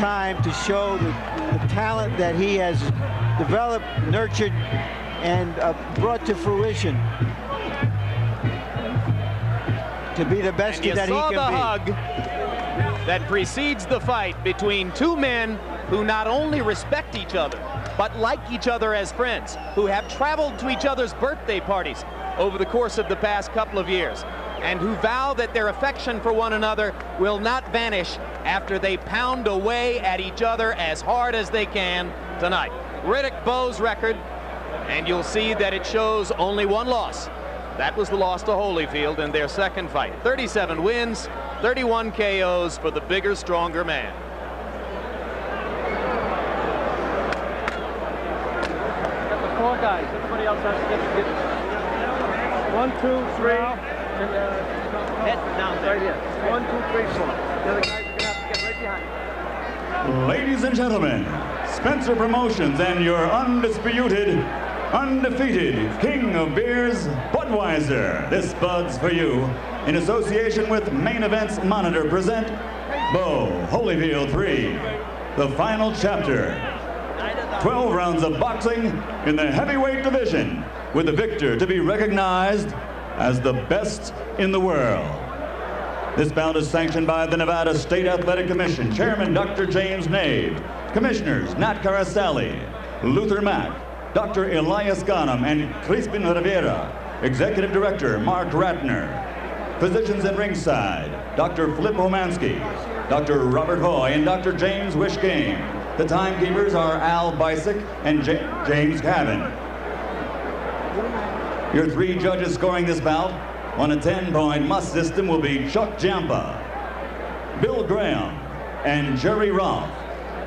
time to show the talent that he has developed, nurtured, and brought to fruition to be the best that he can be. You saw the hug that precedes the fight between two men who not only respect each other, but like each other as friends, who have traveled to each other's birthday parties over the course of the past couple of years, and who vow that their affection for one another will not vanish after they pound away at each other as hard as they can tonight. Riddick Bowe's record, and you'll see that it shows only one loss. That was the loss to Holyfield in their second fight. 37 wins, 31 KOs for the bigger, stronger man. Got the four guys. Everybody else has to get 1, 2, 3. Head down there. Right here. 1, 2, 3, 4. The other guys are going to have to get right behind. Ladies and gentlemen, Spencer Promotions and your undisputed, undefeated king of beers, Budweiser. This Bud's for you. In association with Main Events Monitor present Bowe Holyfield 3, the final chapter. 12 rounds of boxing in the heavyweight division, with the victor to be recognized as the best in the world. This bout is sanctioned by the Nevada State Athletic Commission, Chairman Dr. James Nave, Commissioners Nat Carasali, Luther Mack, Dr. Elias Ghanem, and Crispin Rivera, Executive Director Mark Ratner. Physicians at ringside, Dr. Flip Homansky, Dr. Robert Hoy, and Dr. James Wishgame. The timekeepers are Al Bisick and James Cavan. Your three judges scoring this bout on a 10-point must system will be Chuck Jampa, Bill Graham, and Jerry Roth.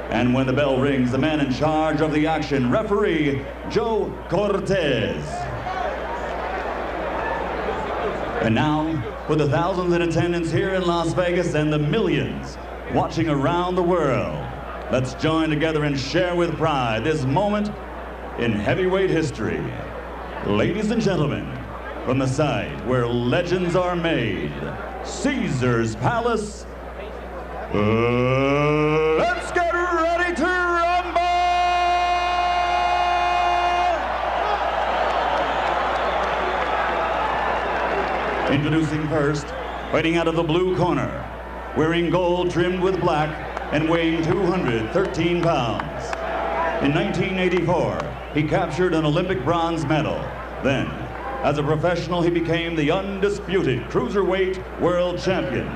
And when the bell rings, the man in charge of the action, referee Joe Cortez. And now, for the thousands in attendance here in Las Vegas and the millions watching around the world, let's join together and share with pride this moment in heavyweight history. Ladies and gentlemen, from the site where legends are made, Caesar's Palace, let's get ready to rumble! Introducing first, fighting out of the blue corner, wearing gold trimmed with black and weighing 213 pounds. In 1984, he captured an Olympic bronze medal. Then, as a professional, he became the undisputed cruiserweight world champion.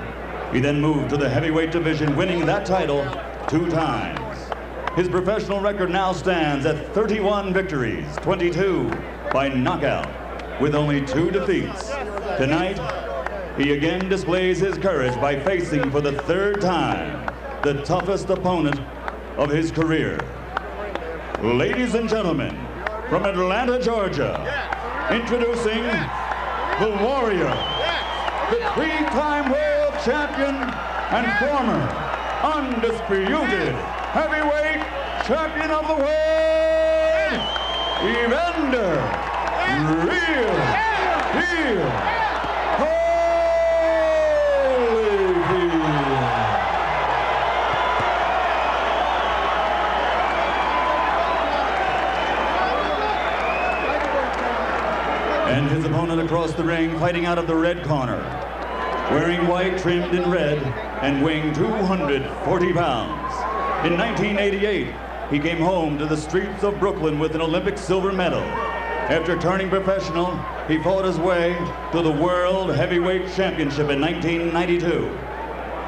He then moved to the heavyweight division, winning that title 2 times. His professional record now stands at 31 victories, 22 by knockout, with only 2 defeats. Tonight, he again displays his courage by facing for the 3rd time the toughest opponent of his career. Ladies and gentlemen, from Atlanta, Georgia, introducing the Warrior, the 3-time world champion and former undisputed heavyweight champion of the world, Evander Holyfield. And his opponent across the ring, fighting out of the red corner, wearing white trimmed in red and weighing 240 pounds. In 1988, he came home to the streets of Brooklyn with an Olympic silver medal. After turning professional, he fought his way to the World Heavyweight Championship in 1992.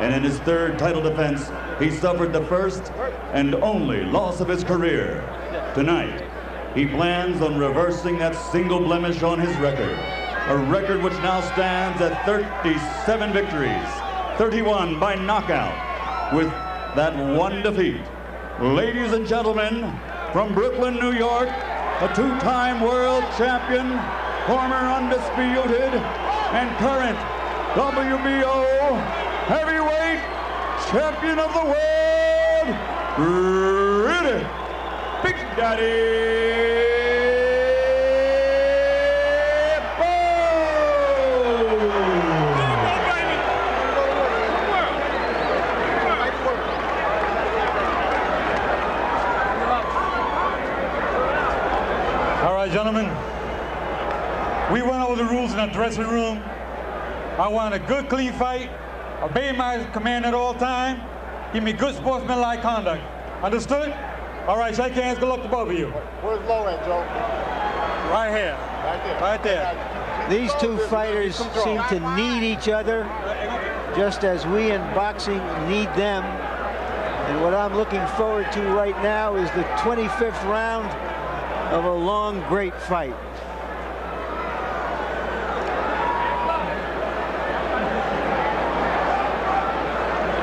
And in his 3rd title defense, he suffered the first and only loss of his career. Tonight, he plans on reversing that single blemish on his record, a record which now stands at 37 victories, 31 by knockout, with that 1 defeat. Ladies and gentlemen, from Brooklyn, New York, a 2-time world champion, former undisputed and current WBO heavyweight champion of the world, Riddick Big Daddy Bowe. gentlemen, we went over the rules in the dressing room. I want a good, clean fight. Obey my command at all time. Give me good sportsmanlike conduct. Understood? All right, shake hands. Good luck to both of you. Where's Low at, Joe? Right here. Right there. Right there. These two fighters seem to need each other, just as we in boxing need them. And what I'm looking forward to right now is the 25th round of a long, great fight.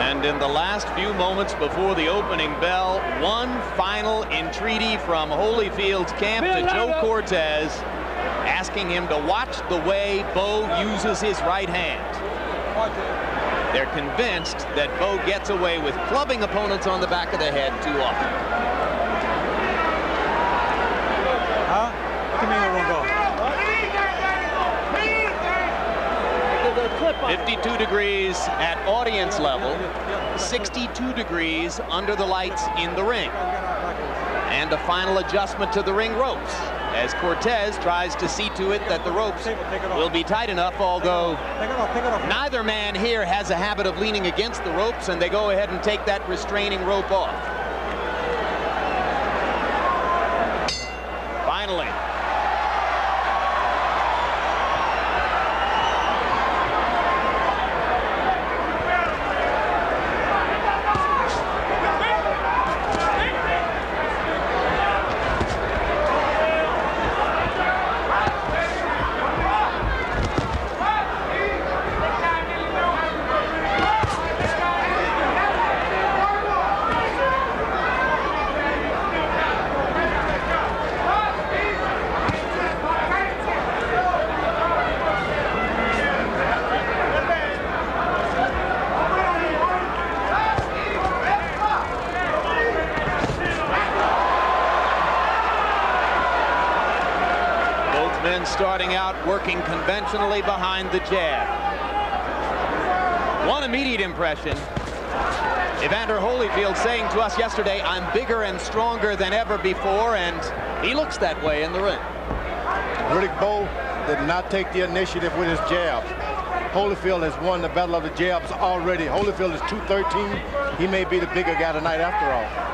And in the last few moments before the opening bell, one final entreaty from Holyfield's camp to Joe Cortez, asking him to watch the way Bowe uses his right hand. They're convinced that Bowe gets away with clubbing opponents on the back of the head too often. Huh? What do you mean it won't go? 52 degrees at audience level, 62 degrees under the lights in the ring. And a final adjustment to the ring ropes as Cortez tries to see to it that the ropes will be tight enough, although neither man here has a habit of leaning against the ropes, and they go ahead and take that restraining rope off. Finally. Starting out working conventionally behind the jab. One immediate impression, Evander Holyfield saying to us yesterday, I'm bigger and stronger than ever before, and he looks that way in the ring. Riddick Bowe did not take the initiative with his jabs. Holyfield has won the battle of the jabs already. Holyfield is 213. He may be the bigger guy tonight after all.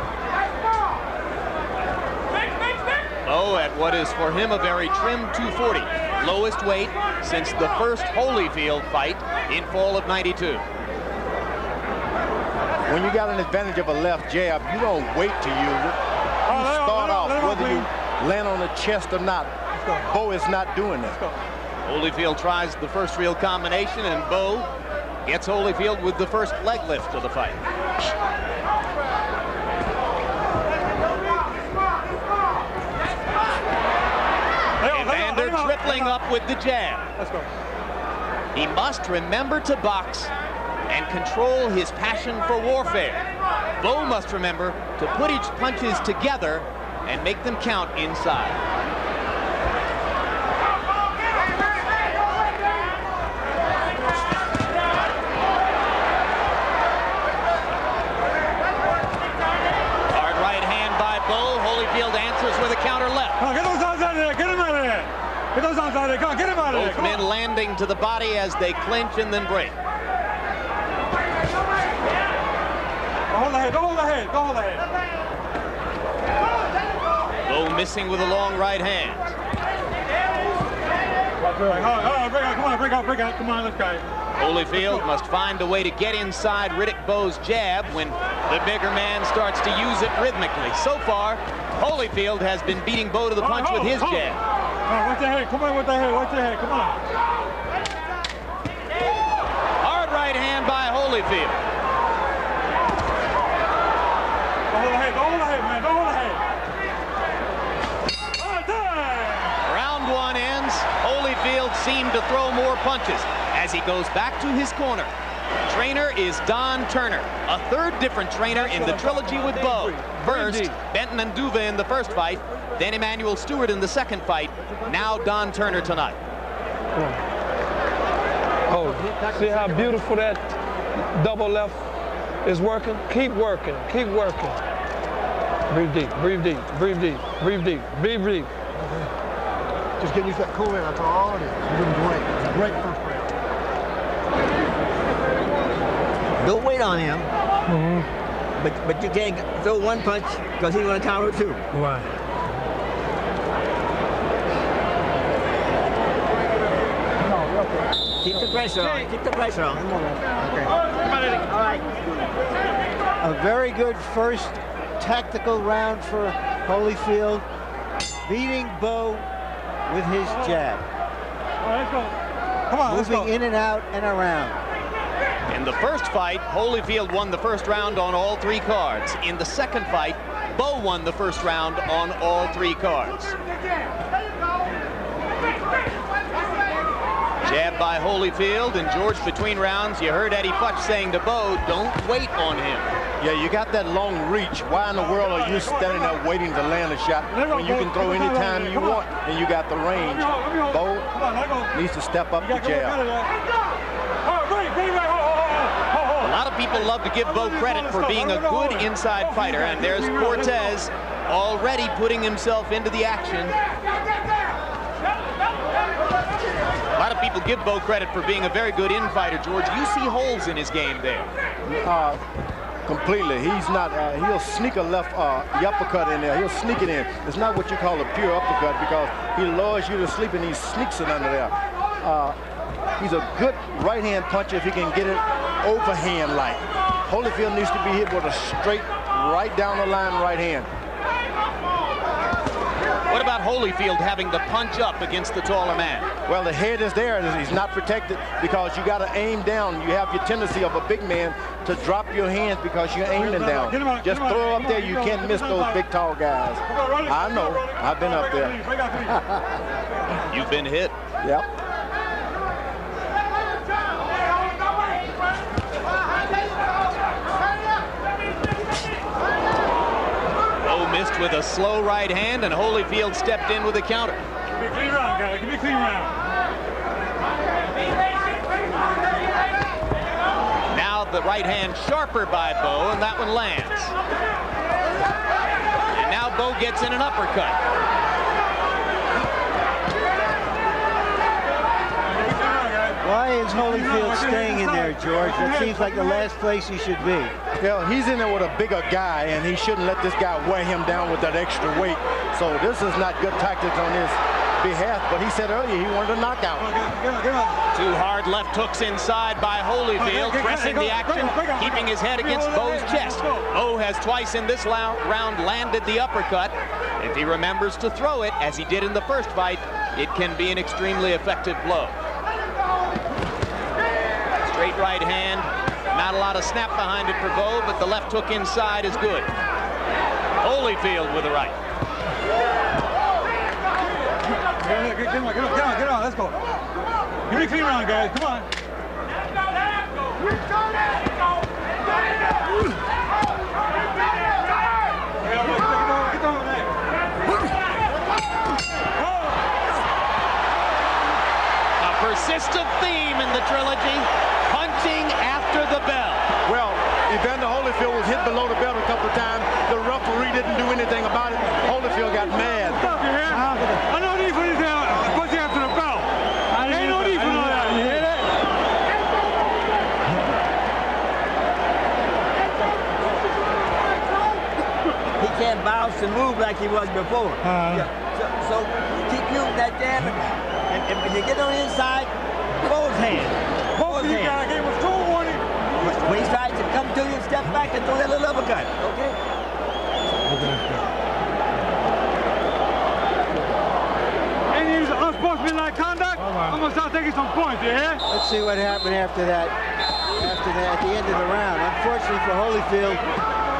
Bowe at what is for him a very trim 240, lowest weight since the first Holyfield fight in fall of '92. When you got an advantage of a left jab, you don't wait to use it. You start off whether you land on the chest or not. Bowe is not doing that. Holyfield tries the first real combination, and Bowe gets Holyfield with the first leg lift of the fight. Evander tripling up with the jab. Let's go. He must remember to box and control his passion for warfare. Bowe must remember to put his punches together and make them count inside. Hard right hand by Bowe. Holyfield answers with a counter left. Get those arms out of there. Get him out of there. Get those arms out of there. Come on, get him out of there. Both men landing to the body as they clinch and then break. Hold the head. Don't hold the head. Don't hold the head. Bowe missing with a long right hand. Come on, break out. Come on, let's go. Holyfield must find a way to get inside Riddick Bowe's jab when the bigger man starts to use it rhythmically. So far, Holyfield has been beating Bowe to the punch with his jab. Watch the head. Come on, watch the head. Watch the head. Come on. Hard right hand by Holyfield. Don't hold the head. Don't hold the head, man. Don't hold the head. Round one ends. Holyfield seemed to throw more punches as he goes back to his corner. Trainer is Don Turner, a third different trainer in the trilogy with Bowe. First, Benton and Duva in the first fight, then Emmanuel Stewart in the second fight, now Don Turner tonight. Oh, see how beautiful that double left is working? Keep working, keep working. Breathe deep, breathe deep, breathe deep, breathe deep, breathe deep. Just getting used to that cool air, that's all it is. You're doing great. It's a great first round. Don't wait on him. But you can't throw one punch because he's going to counter two. Right. Keep the pressure on. Keep the pressure on. Come on. Okay. All right. A very good first tactical round for Holyfield, beating Bowe with his jab. All right, let's go. Come on, let's go. Moving in and out and around. In the first fight, Holyfield won the first round on all 3 cards. In the second fight, Bowe won the first round on all 3 cards. Jab by Holyfield, and George, between rounds, you heard Eddie Futch saying to Bowe, don't wait on him. Yeah, you got that long reach. Why in the world are you standing there waiting to land a shot when you can throw any time you want and you got the range? Bowe needs to step up the jab. A lot of people love to give Bowe credit for being a good inside fighter, and there's Cortez already putting himself into the action. A lot of people give Bowe credit for being a very good in-fighter, George. You see holes in his game there. Completely. He's not, he'll sneak a left uppercut in there. He'll sneak it in. It's not what you call a pure uppercut because he lures you to sleep and he sneaks it under there. He's a good right-hand puncher if he can get it overhand-like. Holyfield needs to be hit with a straight, right down the line right hand. What about Holyfield having to punch up against the taller man? Well, the head is there. He's not protected because you got to aim down. You have your tendency of a big man to drop your hands because you're aiming down. Just throw up there. You can't miss those big, tall guys. I know. I've been up there. You've been hit. Yep. Bowe missed with a slow right hand, and Holyfield stepped in with a counter. Give me a clean round, guys. Give me a clean round. Now the right hand sharper by Bowe, and that one lands. And now Bowe gets in an uppercut. Why is Holyfield staying in there, George? That seems like the last place he should be. Well, he's in there with a bigger guy, and he shouldn't let this guy wear him down with that extra weight. So this is not good tactics on his behalf, but he said earlier he wanted a knockout. Two hard left hooks inside by Holyfield, pressing the action, keeping his head against Bowe's chest. Bowe has twice in this round landed the uppercut. If he remembers to throw it, as he did in the first fight, it can be an extremely effective blow. Straight right hand, not a lot of snap behind it for Bowe, but the left hook inside is good. Holyfield with the right. Get on, let's go. Give me a clean round, guys, come on. A persistent theme in the trilogy, punching after the bell. Well, Evander Holyfield was hit below the belt a couple of times. The referee didn't do anything about it. Holyfield got mad. Stop your hand. I know need for this punching after the bell. Ain't no need for all that. You hear that? He can't bounce and move like he was before. So keep using that jab, and when you get on the inside, both hands. Both of you guys gave us 2 warning. When he tries to come to you, step back and throw that little uppercut. Okay? And use unsportsmanlike conduct. I'm gonna start taking some points, you hear? Let's see what happened after that. At the end of the round. Unfortunately for Holyfield,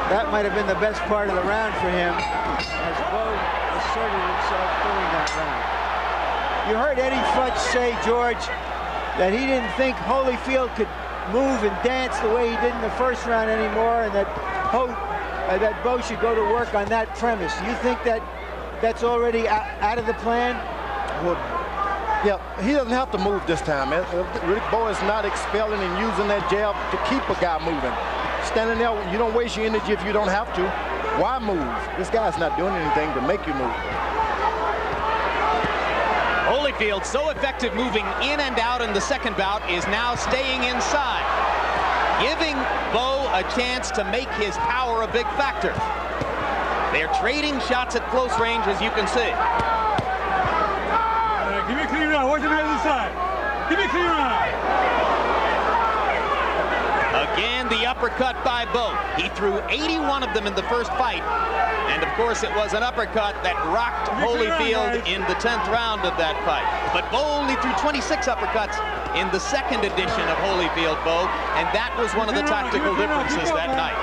that might have been the best part of the round for him, as Bowe asserted himself during that round. You heard Eddie Futch say, George, that he didn't think Holyfield could move and dance the way he did in the first round anymore, and that Bowe should go to work on that premise. Do you think that that's already out of the plan? Well, yeah, he doesn't have to move this time. Riddick Bowe is not expelling and using that jab to keep a guy moving. Standing there, you don't waste your energy if you don't have to. Why move? This guy's not doing anything to make you move. Holyfield, so effective moving in and out in the second bout, is now staying inside, giving Bowe a chance to make his power a big factor. They're trading shots at close range, as you can see. Give me a clean round. Watch him out inside. Give me a clean round. Again, the uppercut by Bowe. He threw 81 of them in the first fight. And of course, it was an uppercut that rocked Holyfield in the 10th round of that fight. But Bowe only threw 26 uppercuts in the second edition of Holyfield Bowe, and that was one of the tactical differences that night.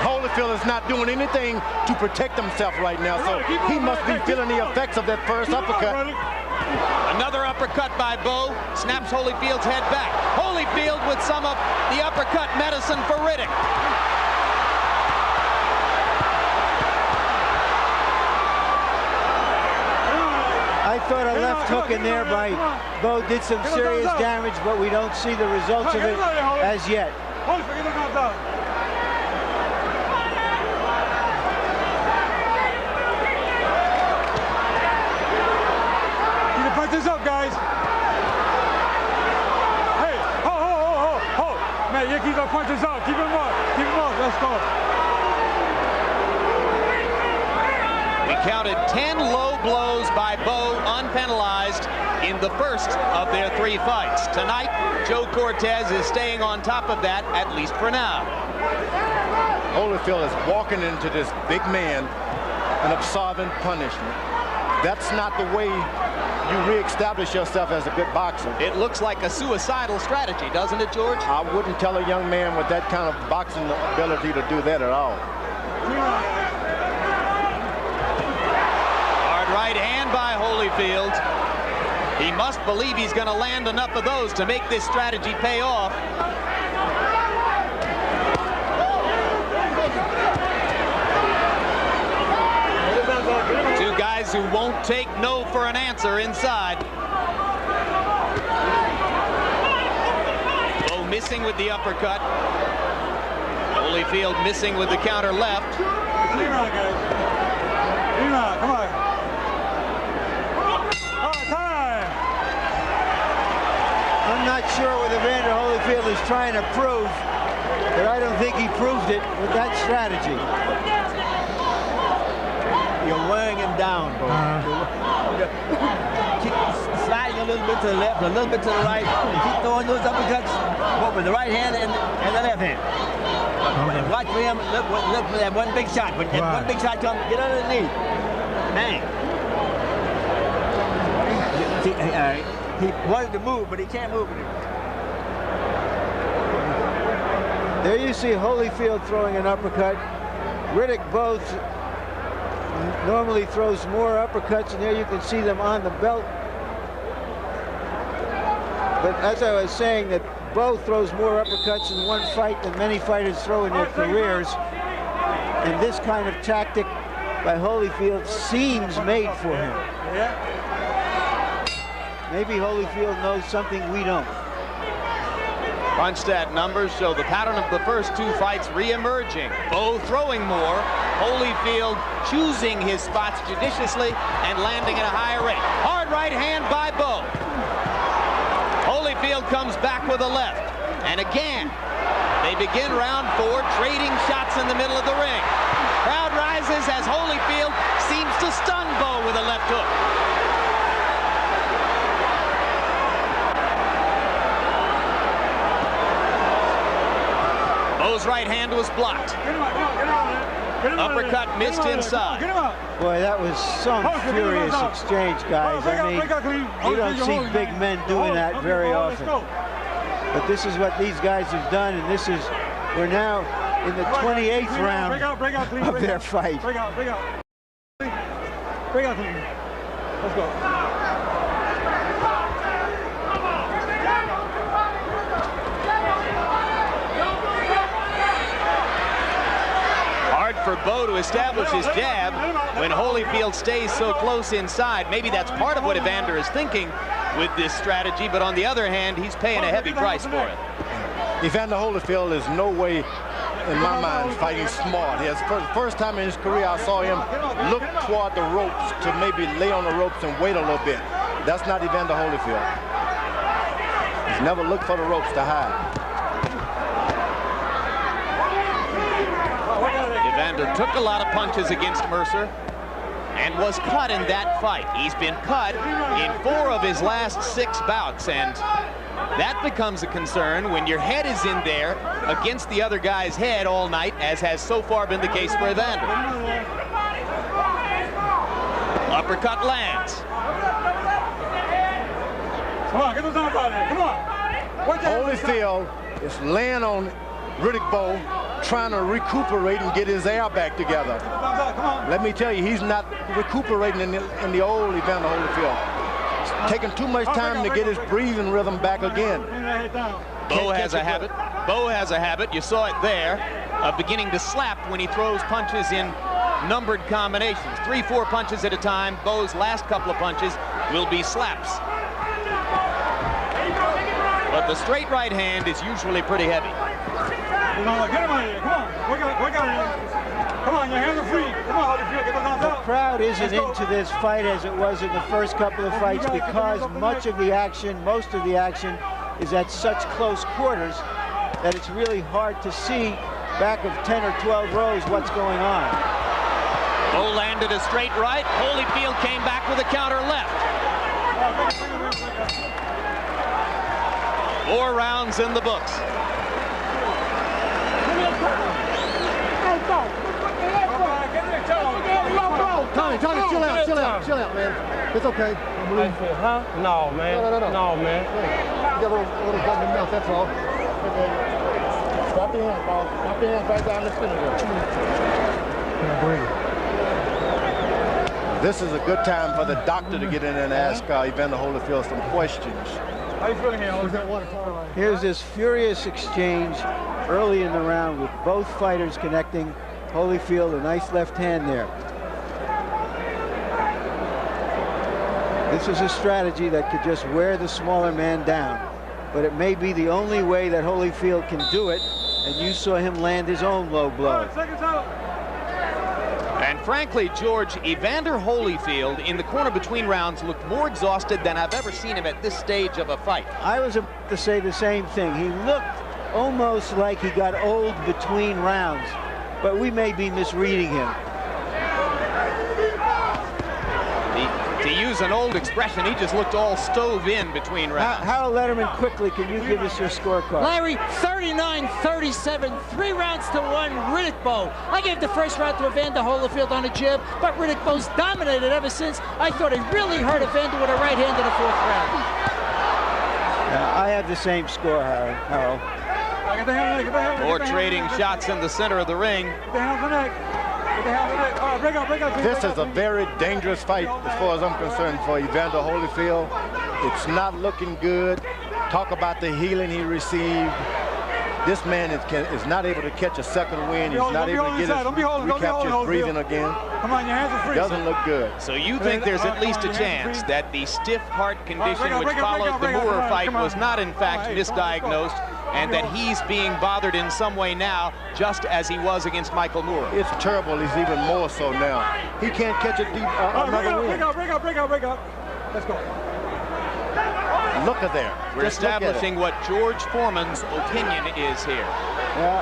Holyfield is not doing anything to protect himself right now, so he must be feeling the effects of that first uppercut. Another uppercut by Bowe snaps Holyfield's head back. Holyfield with some of the uppercut medicine for Riddick. I thought a left hook in there by Bowe did some serious damage, but we don't see the results of it as yet. Punch this up, guys. Hey, ho. Man, you keep the punches up. Keep him up. Keep him up. Let's go. We counted 10 low blows by Bowe unpenalized in the first of their 3 fights. Tonight, Joe Cortez is staying on top of that, at least for now. Holyfield is walking into this big man and absorbing punishment. That's not the way you reestablish yourself as a good boxer. It looks like a suicidal strategy, doesn't it, George? I wouldn't tell a young man with that kind of boxing ability to do that at all. Hard right hand by Holyfield. He must believe he's going to land enough of those to make this strategy pay off. Two guys who won't take no for an answer inside. Bowe missing with the uppercut. Holyfield missing with the counter left. Come on. Time. I'm not sure what Evander Holyfield is trying to prove, but I don't think he proved it with that strategy. You're wearing him down, Bowe. Keep sliding a little bit to the left, a little bit to the right, and keep throwing those uppercuts, both with the right hand and the left hand. Watch for him, look for that one big shot. When that one big shot comes, get underneath. Bang. He wanted to move, but he can't move with it. There you see Holyfield throwing an uppercut. Riddick Bowe normally throws more uppercuts, and there you can see them on the belt. But as I was saying, that Bowe throws more uppercuts in one fight than many fighters throw in their careers. And this kind of tactic by Holyfield seems made for him. Maybe Holyfield knows something we don't. Punch stat numbers show the pattern of the first 2 fights re-emerging. Bowe throwing more, Holyfield choosing his spots judiciously and landing at a higher rate. Hard right hand by Bowe. Holyfield comes back with a left. And again, they begin round 4, trading shots in the middle of the ring. Crowd rises as Holyfield seems to stun Bowe with a left hook. Bowe's right hand was blocked. Uppercut missed inside. Boy, that was some furious exchange, guys. I mean, you don't see big men doing that very often. But this is what these guys have done, and this is, we're now in the 28th round of their fight. Break out. Let's go. For Bowe to establish his jab when Holyfield stays so close inside. Maybe that's part of what Evander is thinking with this strategy, but on the other hand, he's paying a heavy price for it. Evander Holyfield is no way, in my mind, fighting smart. For the first time in his career, I saw him look toward the ropes to maybe lay on the ropes and wait a little bit. That's not Evander Holyfield. He's never looked for the ropes to hide. Evander took a lot of punches against Mercer and was cut in that fight. He's been cut in 4 of his last 6 bouts, and that becomes a concern when your head is in there against the other guy's head all night, as has so far been the case for Evander. Uppercut lands. Come on, get those arms out of there. Come on. Holyfield is laying on Riddick Bowe, trying to recuperate and get his air back together. Let me tell you, he's not recuperating in the old Evander Holyfield. It's taking too much time to get his breathing rhythm back again. Bowe has a habit. Bowe has a habit. You saw it there, beginning to slap when he throws punches in numbered combinations. 3-4 punches at a time. Bowe's last couple of punches will be slaps. But the straight right hand is usually pretty heavy. Get him out of here. Come on. Work out here. Come on, your hands are free. Come on, Holyfield, get those arms out. The crowd isn't into this fight as it was in the first couple of fights because most of the action is at such close quarters that it's really hard to see back of 10 or 12 rows what's going on. Bowe landed a straight right. Holyfield came back with a counter left. 4 rounds in the books. Tony, chill out, man. It's okay. Huh? No, man. No, man. You got a little gun in the mouth, that's all. Okay. Stop your hands, Paul. Stop your hands right down the center there. This is a good time for the doctor to get in and ask Evander Holyfield some questions. How you feeling here? Here's this furious exchange early in the round with both fighters connecting. Holyfield, a nice left hand there. This is a strategy that could just wear the smaller man down, but it may be the only way that Holyfield can do it, and you saw him land his own low blow. And frankly, George, Evander Holyfield in the corner between rounds looked more exhausted than I've ever seen him at this stage of a fight. I was about to say the same thing. He looked almost like he got old between rounds, but we may be misreading him. To use an old expression, he just looked all stove in between rounds. Harold Letterman, quickly, can you give us your scorecard? Larry, 39-37, 3 rounds to 1, Riddick Bowe. I gave the first round to Evander Holyfield on a jib, but Riddick Bowe's dominated ever since. I thought he really hurt Evander with a right hand in the 4th round. I have the same score, Harold. More trading shots in the center of the ring. This is a very dangerous fight as far as I'm concerned for Evander Holyfield. It's not looking good. Talk about the healing he received. This man is not able to catch a second win. He's not able to recapture his breathing again. Come on, your hands are free. Doesn't look good. So you think there's at least a chance that the stiff heart condition which followed the Moore fight was not in fact misdiagnosed, and that he's being bothered in some way now, just as he was against Michael Moore? It's terrible. He's even more so now. He can't catch a deep another win. Break up. Let's go. Look at there. We're establishing what George Foreman's opinion is here. Yeah.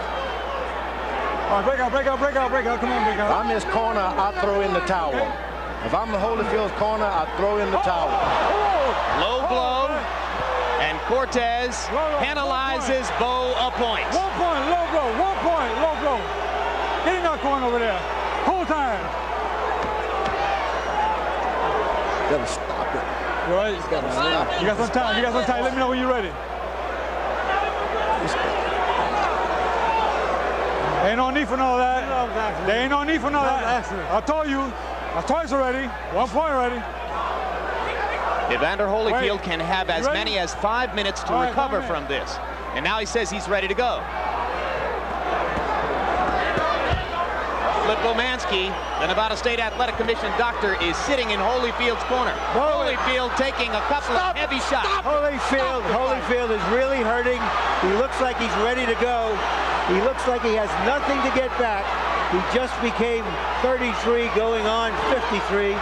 All right, break up. Come on, break up. If I'm his corner, I throw in the towel. If I'm the Holyfield's corner, I throw in the towel. Low blow. And Cortez penalizes Bowe a point. 1 point, low blow. 1 point, low blow. Get in that corner over there. Whole time. Gotta stop it. You all right? Gotta stop it. You got some time. Let me know when you're ready. Ain't no need for none of that. There ain't no need for none of that. I told you. I twice already. 1 point already. Evander Holyfield can have as many as 5 minutes to recover from this. And now he says he's ready to go. Flip Bomansky, the Nevada State Athletic Commission doctor, is sitting in Holyfield's corner. Holyfield taking a couple of heavy shots. Holyfield is really hurting. He looks like he's ready to go. He looks like he has nothing to get back. He just became 33 going on 53.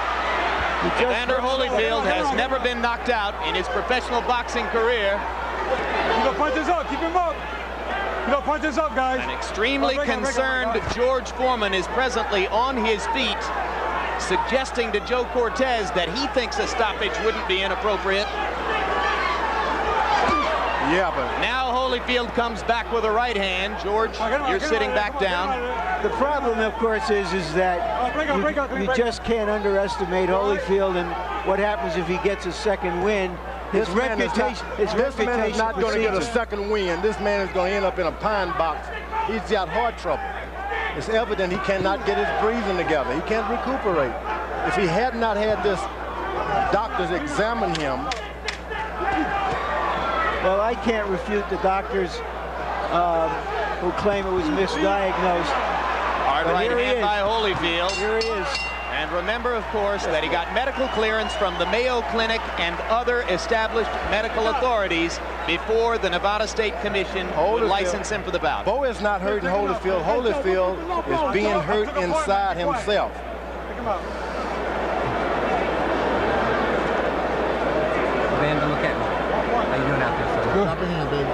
Evander Holyfield has never been knocked out in his professional boxing career. You know, punch this up. Keep him up. You know, punch this up, guys. An extremely concerned George Foreman is presently on his feet, suggesting to Joe Cortez that he thinks a stoppage wouldn't be inappropriate. Yeah, but now Holyfield comes back with a right hand. George, you're sitting back down. The problem, of course, is that you just can't underestimate Holyfield and what happens if he gets a second win. His reputation is not going to get a second win. This man is going to end up in a pine box. He's got heart trouble. It's evident he cannot get his breathing together. He can't recuperate. If he had not had this doctors examine him. Well, I can't refute the doctors who claim it was misdiagnosed. Hard right hand by Holyfield. Here he is. And remember, of course, that he got medical clearance from the Mayo Clinic and other established medical authorities before the Nevada State Commission would license him for the bout. Bowe is not hurting Holyfield. Holyfield is being hurt inside himself. Evander, look at me. How you doing out there, sir? Good. Stop in here, baby.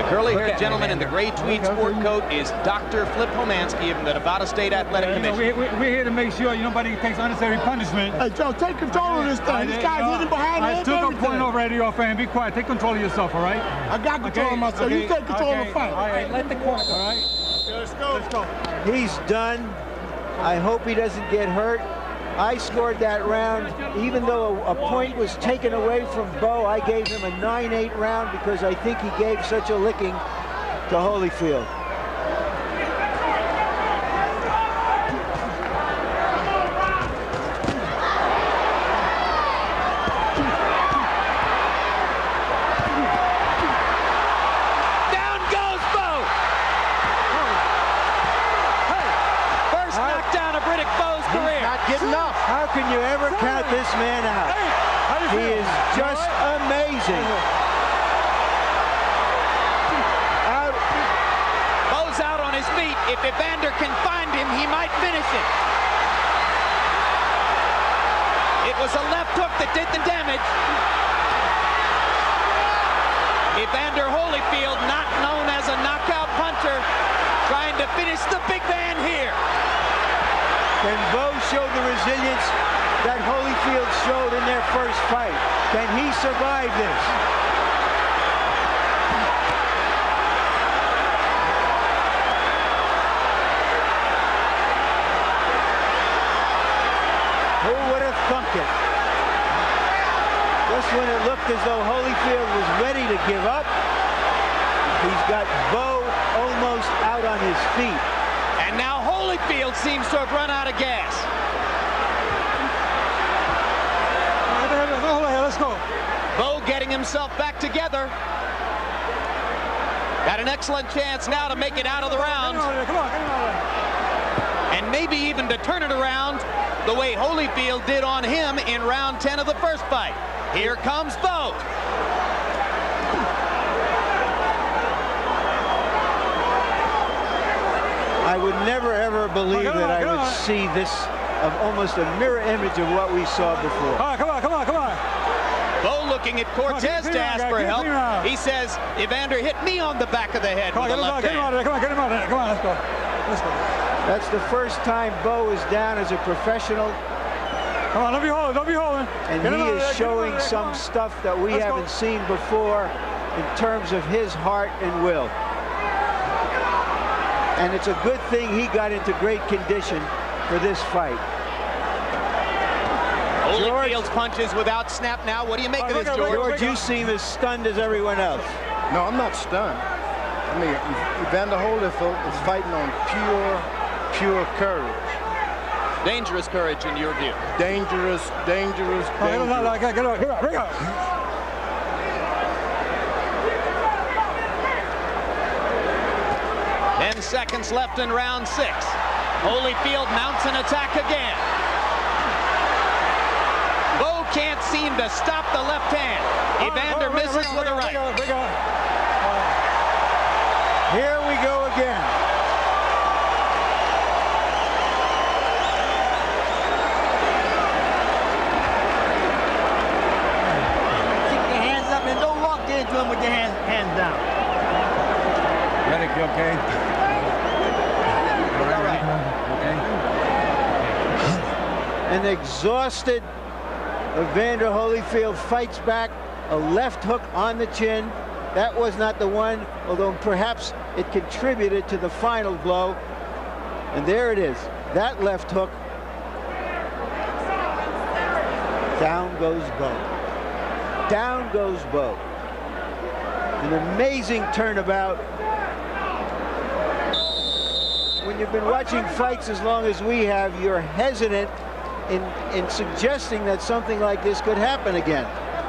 Curly-haired gentleman in the gray tweed sport coat is Dr. Flip Homansky of the Nevada State Athletic Commission. We're here to make sure nobody takes unnecessary punishment. Hey, Joe, take control of this thing. This guy's hitting behind the head. I took a point already off, and be quiet. Take control of yourself, all right? I got control of myself. You take control of the fight. All right, let the corner go. All right? Let's go. Let's go. He's done. I hope he doesn't get hurt. I scored that round. Even though a point was taken away from Bowe, I gave him a 9-8 round because I think he gave such a licking to Holyfield. Down goes Bowe! First knockdown of Riddick Bowe's career. Not getting up. How can you ever count this man out? He is just amazing. Bowe's out on his feet. If Evander can find him, he might finish it. It was a left hook that did the damage. Evander Holyfield, not known as a knockout puncher, trying to finish the big man here. Can Bowe show the resilience that Holyfield showed in their first fight? Can he survive this? Who would have thunk it? Just when it looked as though Holyfield was ready to give up, he's got Bowe almost out on his feet. And now Holyfield seems to have run out of gas. Let's go. Bowe getting himself back together. Got an excellent chance now to make it out of the round. Come on, And maybe even to turn it around the way Holyfield did on him in round 10 of the first fight. Here comes Bowe. I would never ever believe that I would see this of almost a mirror image of what we saw before. All right, come on. Bowe looking at Cortez to ask for help. He says, Evander hit me on the back of the head with a left hand. Get him out of there. Come on, let's go. That's the first time Bowe is down as a professional. Come on, don't be holding. And he is showing some stuff that we haven't seen before in terms of his heart and will. And it's a good thing he got into great condition for this fight. Holyfield's punches without snap now. What do you make of this, George? George, you seem as stunned as everyone else. No, I'm not stunned. I mean, Evander Holyfield is fighting on pure courage. Dangerous courage in your view. Dangerous. Get up. 10 seconds left in round 6. Holyfield mounts an attack again. Bowe can't seem to stop the left hand. Evander misses with a right. to him with your hands down. Riddick, you okay? All right. Okay. An exhausted Evander Holyfield fights back, a left hook on the chin. That was not the one, although perhaps it contributed to the final blow. And there it is, that left hook. Down goes Bowe. Down goes Bowe. An amazing turnabout. When you've been watching fights as long as we have, you're hesitant in suggesting that something like this could happen again.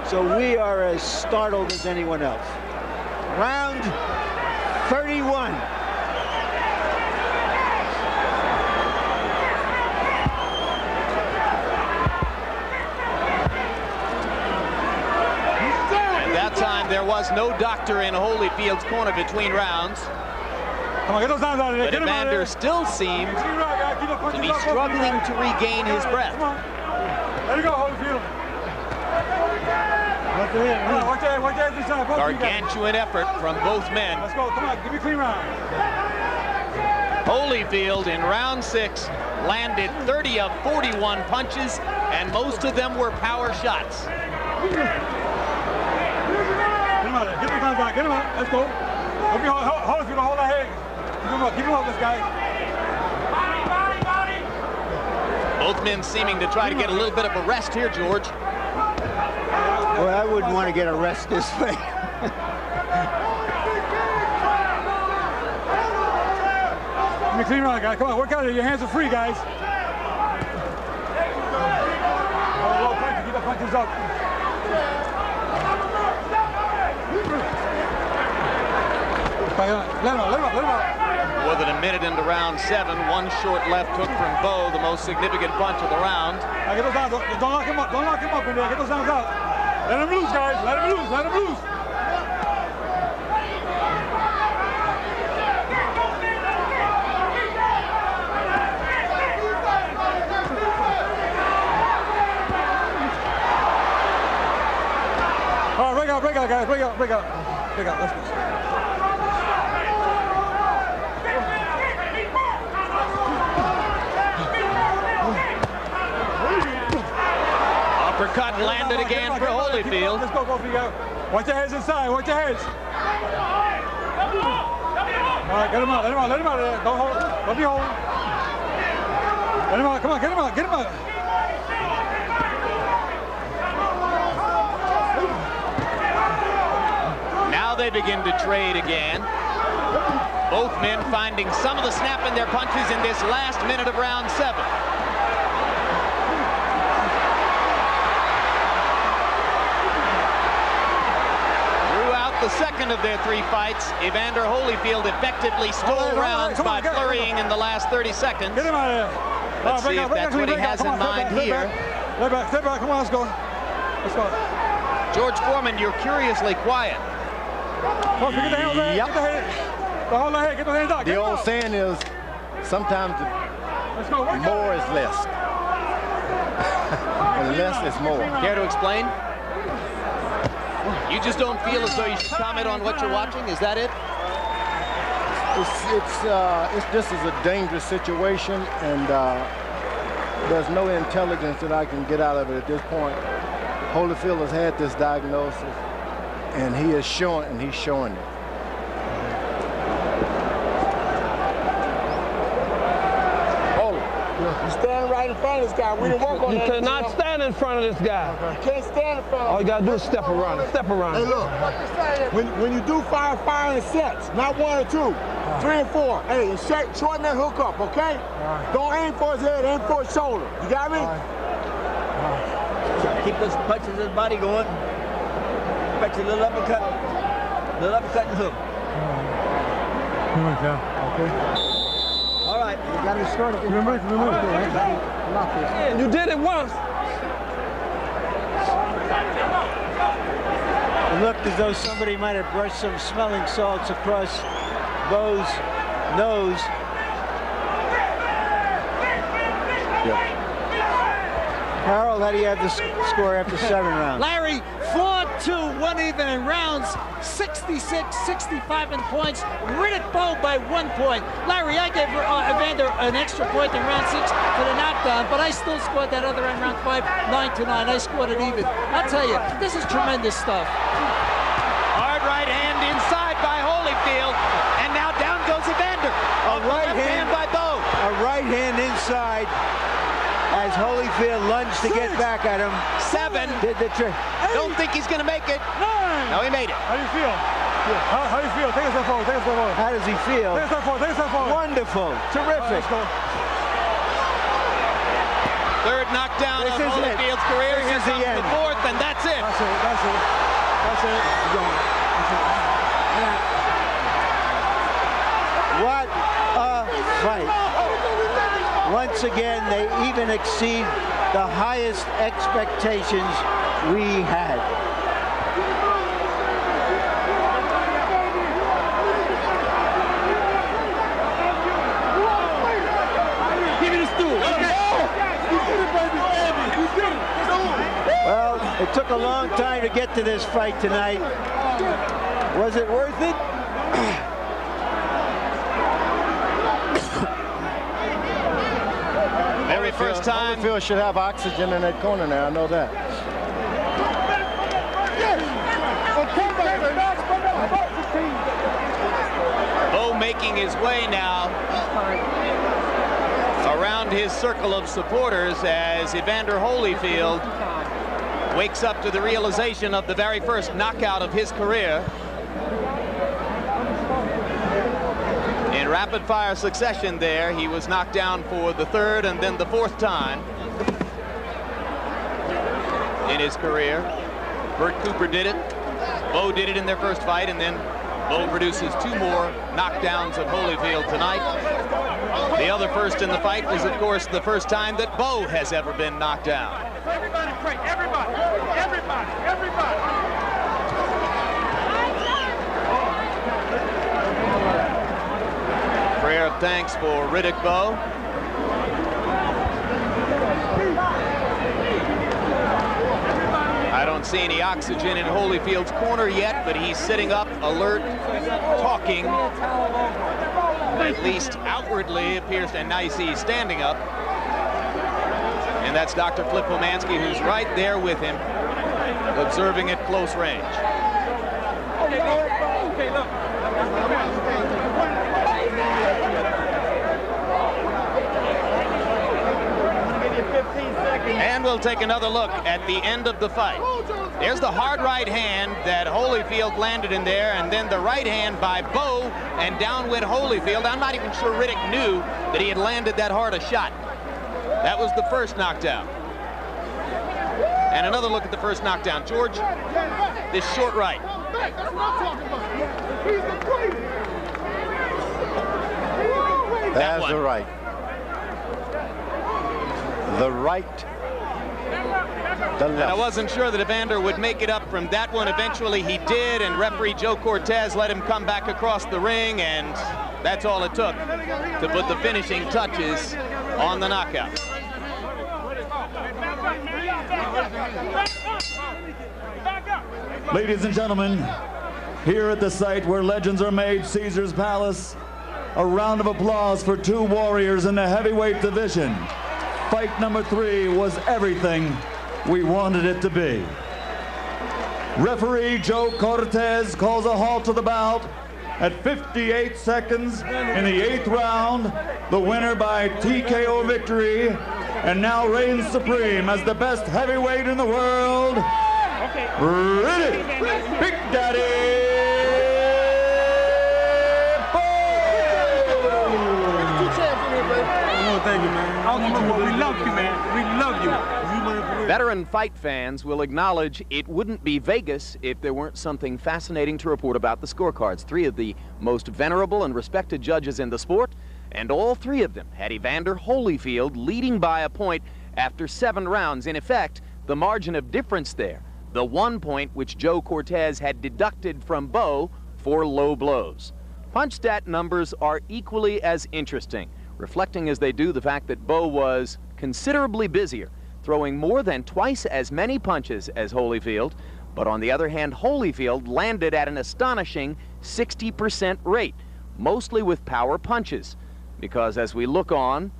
So we are as startled as anyone else. Round 31. At that time, there was no doctor in Holyfield's corner between rounds. Come on, get those arms out of there. But Evander still seemed to be struggling to regain his breath. There you go, Holyfield. Watch your head this time. Gargantuan effort from both men. Let's go, come on, give me a clean round. Holyfield in round 6 landed 30 of 41 punches, and most of them were power shots. Get him out there, get the guns out, get him out, let's go. Holyfield, hold that head. Keep him up, this guy. Both men seeming to try to get a little bit of a rest here, George. Well, I wouldn't want to get a rest this way. Give me a clean round, guys. Come on, work out here. Your hands are free, guys. Low punches, keep the punches up. Let him out. More than a minute into round 7, one short left hook from Bowe, the most significant punch of the round. Get those arms. Don't lock him up. Don't lock him up in there. Get those arms out. Let him loose, guys. Let him loose. Let him loose. All right, break out, guys. Break out. Let's go. Uppercut landed again for Holyfield. Let's go, both of you guys. Watch your heads inside. Watch your heads. All right, get him out. Let him out of there. Don't be holding. Let him out. Come on, get him out. Now they begin to trade again. Both men finding some of the snap in their punches in this last minute of round 7. The second of their 3 fights, Evander Holyfield effectively stole rounds by flurrying in the last 30 seconds. Get him out of there. Let's see if that's what he has in mind here. Step back, come on, let's go. George Foreman, you're curiously quiet. Get the hands there. Yep. Get the head. Hold the head, get the hands out. The old saying is, sometimes more is less. And less is more. Care to explain? You just don't feel as though you should comment on what you're watching? Is that it? This is a dangerous situation, and there's no intelligence that I can get out of it at this point. Holyfield has had this diagnosis, and he's showing it. You stand right in front of this guy. We didn't work on that. You cannot stand in front of this guy. You can't stand in front of him. All you got to do is step around. Hey, look. When you do fire in sets, not 1 or 2, 3 and 4. Hey, and shorten that hook up, okay? Don't aim for his head, aim for his shoulder. You got me? Keep those punches in his body going. Expect a little uppercut and hook. Okay. All right. You got to start it. Remember. You did it once. It looked as though somebody might have brushed some smelling salts across Bowe's nose. Harold, how do you have the score after 7 rounds? Larry, 14 1-2, one even in rounds, 66-65 in points. Riddick Bowe by 1 point. Larry, I gave Evander an extra point in round 6 for the knockdown, but I still scored that other in round 5, 9-9. I scored it even. I'll tell you, this is tremendous stuff. Hard right hand inside by Holyfield, and now down goes Evander. A right hand by Bowe. A right hand inside as Holyfield lunged to get back at him. 7. Did the trick. Don't think he's going to make it. 9. No, he made it. How do you feel? How do you feel? Take a step forward. Take a step forward. How does he feel? Take a step forward. Take a step forward. Wonderful. Terrific. Let's go. Third knockdown of Holyfield's career. Here comes the fourth, and that's it. That's it. That's it. That's it. That's it. What a fight. Once again, they even exceed the highest expectations we had. Give me the stool. Well, it took a long time to get to this fight tonight. Was it worth it? Very first time. Holyfield should have oxygen in that corner now. I know that. Bowe making his way now around his circle of supporters as Evander Holyfield wakes up to the realization of the very first knockout of his career. In rapid-fire succession there, he was knocked down for the third and then the fourth time in his career. Bert Cooper did it. Bowe did it in their first fight, and then Bowe produces 2 more knockdowns of Holyfield tonight. The other first in the fight was, of course, the first time that Bowe has ever been knocked down. Everybody pray. Everybody. Everybody. Everybody. Prayer of thanks for Riddick Bowe. I don't see any oxygen in Holyfield's corner yet, but he's sitting up, alert, talking. At least outwardly appears to, and now you see he's standing up. And that's Dr. Flip Pomansky, who's right there with him, observing at close range. Okay, look. And we'll take another look at the end of the fight. There's the hard right hand that Holyfield landed in there, and then the right hand by Bowe, and down went Holyfield. I'm not even sure Riddick knew that he had landed that hard a shot. That was the first knockdown. And another look at the first knockdown. George, this short right. That's the right. The right. The left. And I wasn't sure that Evander would make it up from that one. Eventually he did, and referee Joe Cortez let him come back across the ring, and that's all it took to put the finishing touches on the knockout. Ladies and gentlemen, here at the site where legends are made, Caesar's Palace, a round of applause for 2 warriors in the heavyweight division. Fight number 3 was everything we wanted it to be. Referee Joe Cortez calls a halt to the bout at 58 seconds in the 8th round. The winner by TKO victory, and now reigns supreme as the best heavyweight in the world, Riddick Big Daddy Oh, thank you, man. We love you, man. We love you. Veteran fight fans will acknowledge it wouldn't be Vegas if there weren't something fascinating to report about the scorecards. 3 of the most venerable and respected judges in the sport, and all 3 of them had Evander Holyfield leading by a point after 7 rounds. In effect, the margin of difference there, the 1 point which Joe Cortez had deducted from Bowe for low blows. Punch stat numbers are equally as interesting, reflecting as they do the fact that Bowe was considerably busier, throwing more than twice as many punches as Holyfield, But on the other hand, Holyfield landed at an astonishing 60% rate, mostly with power punches. Because as we look on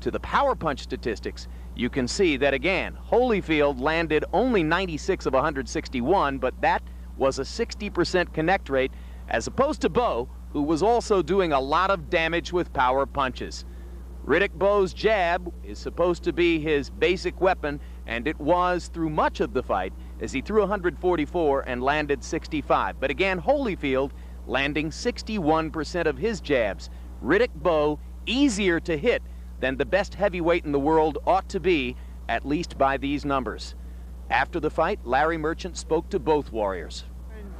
to the power punch statistics, you can see that again, Holyfield landed only 96 of 161, but that was a 60% connect rate, as opposed to Bowe, who was also doing a lot of damage with power punches. Riddick Bowe's jab is supposed to be his basic weapon, and it was through much of the fight, as he threw 144 and landed 65. But again, Holyfield landing 61% of his jabs. Riddick Bowe easier to hit than the best heavyweight in the world ought to be, at least by these numbers. After the fight, Larry Merchant spoke to both warriors.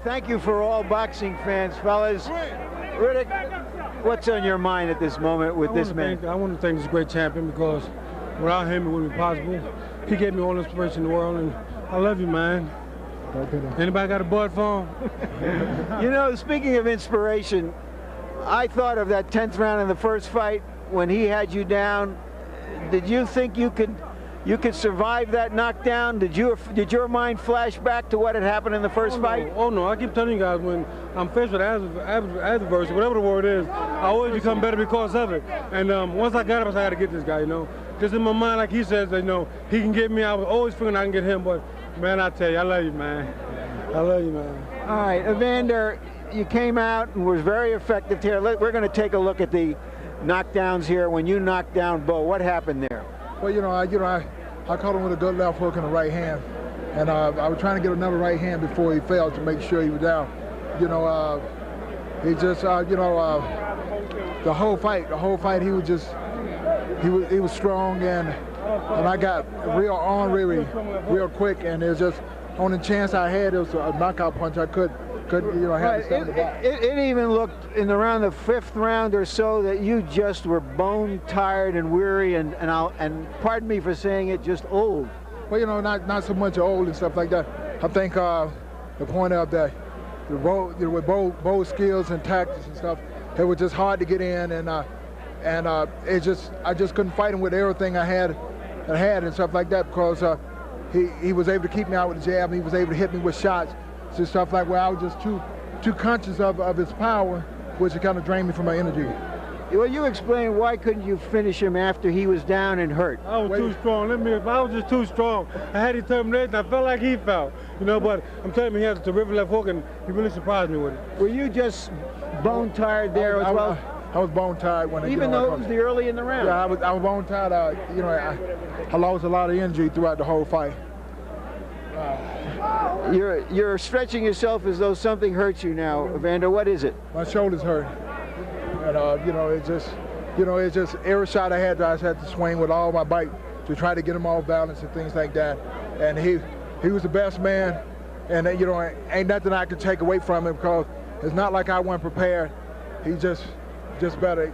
Thank you for all boxing fans, fellas. Riddick, what's on your mind at this moment with this man? I want to thank this great champion, because without him it wouldn't be possible. He gave me all the inspiration in the world, and I love you, man. Anybody got a bud for him? You know, speaking of inspiration, I thought of that 10th round in the first fight when he had you down. Did you think you could survive that knockdown? Did your mind flash back to what had happened in the first fight? Oh no, I keep telling you guys, when I'm faced with adversity, whatever the word is, I always become better because of it. And once I got up, I said, I got to get this guy, you know. Just in my mind, like he says, you know, he can get me. I was always figuring I can get him, but man, I tell you, I love you, man. I love you, man. All right, Evander, you came out and was very effective here. We're going to take a look at the knockdowns here. When you knocked down Bowe, what happened there? Well, I caught him with a good left hook in the right hand, and I was trying to get another right hand before he fell to make sure he was down. He just, the whole fight, he was just, he was strong, and I got real ornery, real quick, and it was just on the chance I had, it was a knockout punch. I couldn't, had to stand the box. It even looked in around the 5th round or so that you just were bone tired and weary, and pardon me for saying it, just old. Well, not so much old and stuff like that. I think the point of with Bowe's skills and tactics and stuff, it was just hard to get in, and I just couldn't fight him with everything I had and stuff like that, because he was able to keep me out with the jab, and he was able to hit me with shots. So stuff like where I was just too conscious of his power, which kind of drained me from my energy. Well, you explain, why couldn't you finish him after he was down and hurt? I was too strong. I was just too strong. I had determination. I felt like he felt, but I'm telling you, he has a terrific left hook, and he really surprised me with it. Were you just bone tired there as well? I was bone tired when even though it was the early in the round. Yeah, I was bone tired. I lost a lot of energy throughout the whole fight. You're stretching yourself as though something hurts you now, Evander. What is it? My shoulders hurt, and it's just every shot I just had to swing with all my bite to try to get him off balance and things like that. And he was the best man, and ain't nothing I could take away from him, because it's not like I wasn't prepared. He just better.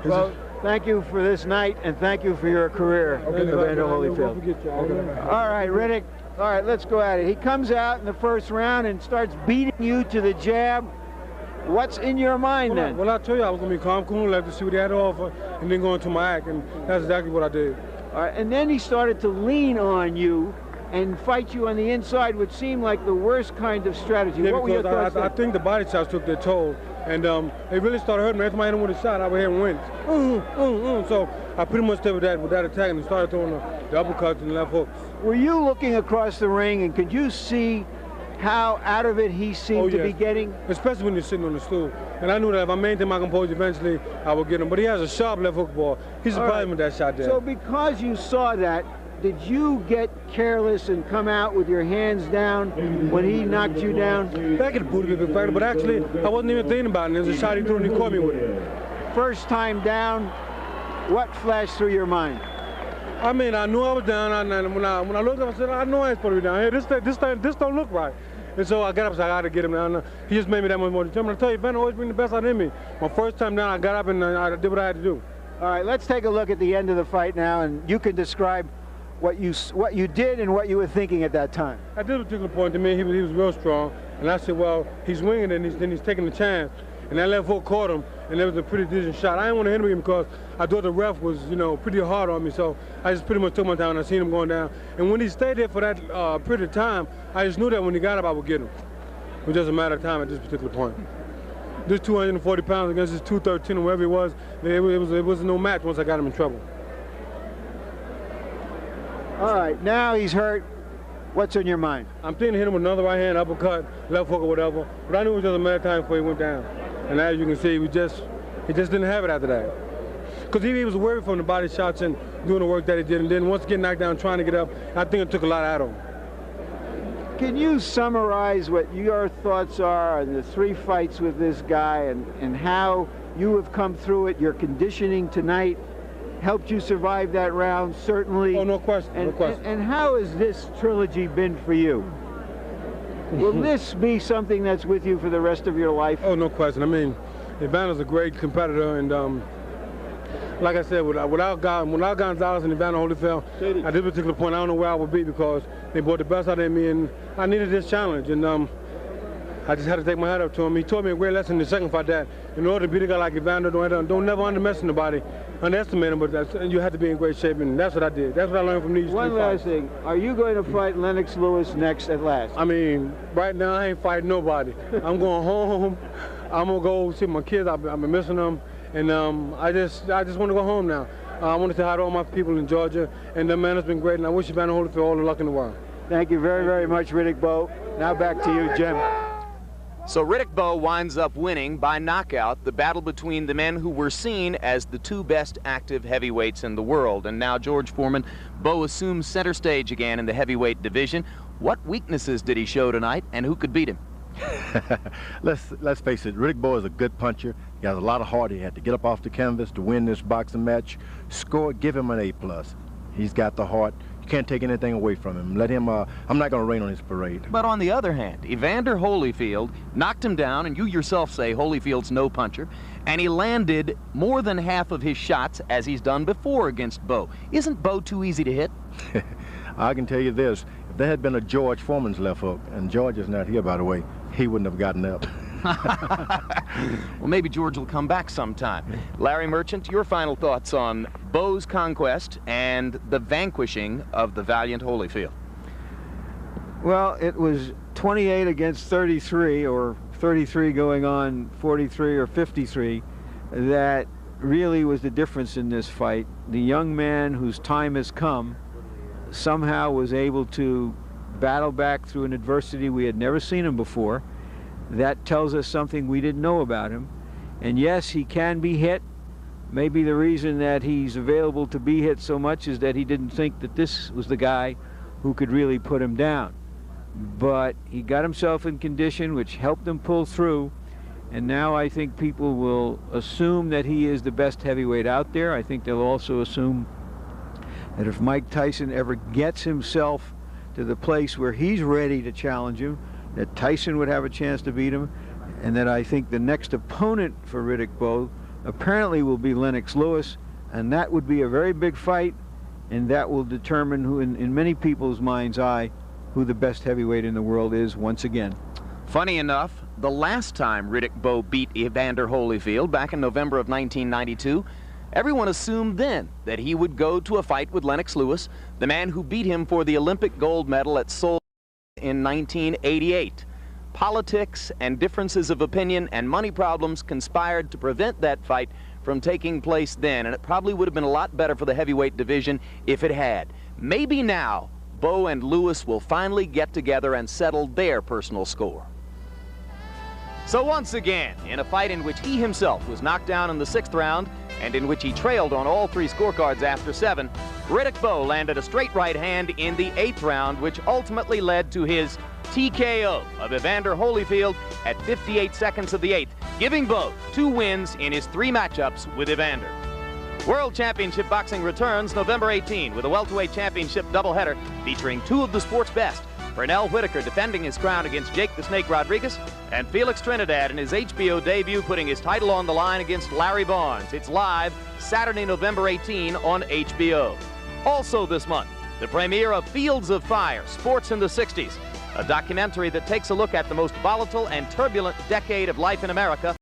Well, thank you for this night, and thank you for your career, Evander Holyfield. All right, Riddick. All right, let's go at it. He comes out in the first round and starts beating you to the jab. What's in your mind then? Well, I told you I was going to be calm, cool, let to see what he had to offer, and then go into my act, and that's exactly what I did. All right, and then he started to lean on you and fight you on the inside, which seemed like the worst kind of strategy. Yeah, what were your thoughts? I think the body shots took their toll, and it really started hurting me. Every time I hit him with a shot, I would hit him wins. So I pretty much stayed with that attack, and started throwing the uppercuts and the left hooks. Were you looking across the ring, and could you see how out of it he seemed to be getting? Especially when you're sitting on the stool. And I knew that if I maintained my composure, eventually I would get him. But he has a sharp left hook ball. He surprised me with that shot there. So because you saw that, did you get careless and come out with your hands down when he knocked you down? That could have put a bit better, but actually I wasn't even thinking about it. It was a shot he threw and he caught me with it. First time down, what flashed through your mind? I mean, I knew I was down, and when I looked up, I said, I know I ain't supposed to be down here. This don't look right. And so I got up and said, I got to get him down. He just made me that much more determined. I tell you, Evander always bring the best out in me. My first time down, I got up and I did what I had to do. All right, let's take a look at the end of the fight now, and you can describe what you did and what you were thinking at that time. At this particular point, to me, he was real strong. And I said, well, he's winging it, and then he's taking the chance. and that left hook caught him, and it was a pretty decent shot. I didn't want to hit him because I thought the ref was, you know, pretty hard on me, so I just pretty much took my time and I seen him going down. And when he stayed there for that period of time, I just knew that when he got up, I would get him. It was just a matter of time at this particular point. This 240 pounds against this 213 or whatever it was no match once I got him in trouble. All right, now he's hurt. What's on your mind? I'm thinking to hit him with another right hand, uppercut, left hook or whatever, but I knew it was just a matter of time before he went down. And as you can see, he just didn't have it after that. Because he was worried from the body shots and doing the work that he did, and then once getting knocked down, trying to get up, I think it took a lot out of him. Can you summarize what your thoughts are on the 3 fights with this guy and how you have come through it? Your conditioning tonight helped you survive that round, certainly. Oh, no question, no question. And how has this trilogy been for you? Will this be something that's with you for the rest of your life? Oh, no question. I mean, Evander's a great competitor, and like I said, without Gonzalez and Evander Holyfield, at this particular point, I don't know where I would be because they brought the best out of me, and I needed this challenge, and I just had to take my hat up to him. He taught me a great lesson in the second fight that in order to beat a guy like Evander, don't never underestimate him, but you have to be in great shape, and that's what I did. That's what I learned from these 3 fights. One last thing. Are you going to fight Lennox Lewis next at last? I mean, right now I ain't fighting nobody. I'm going home. I'm going to go see my kids. I've been missing them. And I just want to go home now. I want to say hi to all my people in Georgia. And the man has been great, and I wish Evander Holyfield all the luck in the world. Thank you very, very much, Riddick Bowe. Now back to you, Jim. So Riddick Bowe winds up winning by knockout the battle between the men who were seen as the 2 best active heavyweights in the world. And now, George Foreman, Bowe assumes center stage again in the heavyweight division. What weaknesses did he show tonight, and who could beat him? Let's face it, Riddick Bowe is a good puncher. He has a lot of heart. He had to get up off the canvas to win this boxing match. Score, give him an A+. He's got the heart. You can't take anything away from him. Let him, I'm not going to rain on his parade. But on the other hand, Evander Holyfield knocked him down, and you yourself say Holyfield's no puncher, and he landed more than half of his shots as he's done before against Bowe. Isn't Bowe too easy to hit? I can tell you this, if there had been a George Foreman's left hook, and George is not here, by the way, he wouldn't have gotten up. Well, maybe George will come back sometime. Larry Merchant, your final thoughts on Bowe's conquest and the vanquishing of the valiant Holyfield. Well, it was 28 against 33, or 33 going on 43 or 53, that really was the difference in this fight. The young man whose time has come somehow was able to battle back through an adversity we had never seen him before. That tells us something we didn't know about him. And yes, he can be hit. Maybe the reason that he's available to be hit so much is that he didn't think that this was the guy who could really put him down. But he got himself in condition, which helped him pull through. And now I think people will assume that he is the best heavyweight out there. I think they'll also assume that if Mike Tyson ever gets himself to the place where he's ready to challenge him, that Tyson would have a chance to beat him, and that I think the next opponent for Riddick Bowe apparently will be Lennox Lewis, and that would be a very big fight, and that will determine who, in many people's mind's eye, who the best heavyweight in the world is once again. Funny enough, the last time Riddick Bowe beat Evander Holyfield back in November of 1992, everyone assumed then that he would go to a fight with Lennox Lewis, the man who beat him for the Olympic gold medal at Seoul in 1988. Politics and differences of opinion and money problems conspired to prevent that fight from taking place then, and it probably would have been a lot better for the heavyweight division if it had. Maybe now Bowe and Lewis will finally get together and settle their personal score. So once again, in a fight in which he himself was knocked down in the 6th round and in which he trailed on all 3 scorecards after 7, Riddick Bowe landed a straight right hand in the 8th round, which ultimately led to his TKO of Evander Holyfield at 58 seconds of the 8th, giving Bowe 2 wins in his 3 matchups with Evander. World Championship Boxing returns November 18 with a welterweight championship doubleheader featuring 2 of the sport's best. Pernell Whitaker defending his crown against Jake the Snake Rodriguez, and Felix Trinidad in his HBO debut putting his title on the line against Larry Barnes. It's live Saturday, November 18 on HBO. Also this month, the premiere of Fields of Fire, Sports in the 60s, a documentary that takes a look at the most volatile and turbulent decade of life in America.